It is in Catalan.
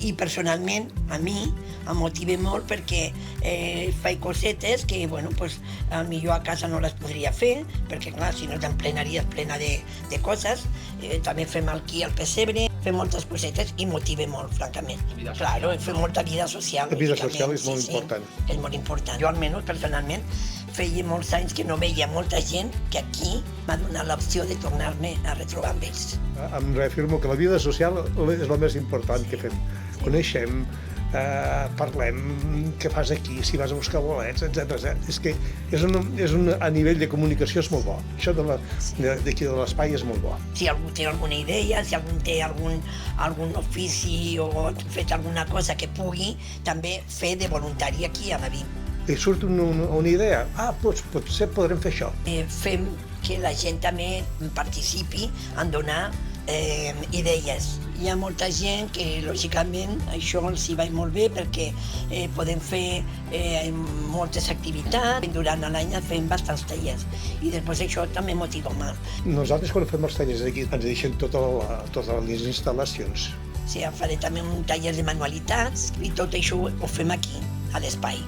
I personalment, a mi, em motiva molt perquè faig cosetes que, millor a casa no les podria fer, perquè, clar, si no t'emplenaries plena de coses. També fem aquí al pessebre, fem moltes cosetes i motiva molt, francament. Claro, fem molta vida social. La vida social és molt important. És molt important. Jo, almenys, personalment, feia molts anys que no veia molta gent que aquí m'ha donat l'opció de tornar-me a retrobar amb ells. Em reafirmo que la vida social és el més important que fem. Coneixem, parlem, què fas aquí, si vas a buscar bolets, etc. És que a nivell de comunicació és molt bo. Això d'aquí de l'espai és molt bo. Si algú té alguna idea, si algú té algun ofici o ha fet alguna cosa que pugui, també fer de voluntari aquí a la VIM. I surt una idea, potser podrem fer això. Fem que la gent també participi en donar idees. Hi ha molta gent que, lògicament, això els hi va molt bé perquè podem fer moltes activitats. Durant l'any fem bastants tallers i després això també motiva molt. Nosaltres, quan fem els tallers aquí, ens deixen totes les instal·lacions. Sí, faré també un taller de manualitats i tot això ho fem aquí, a l'espai.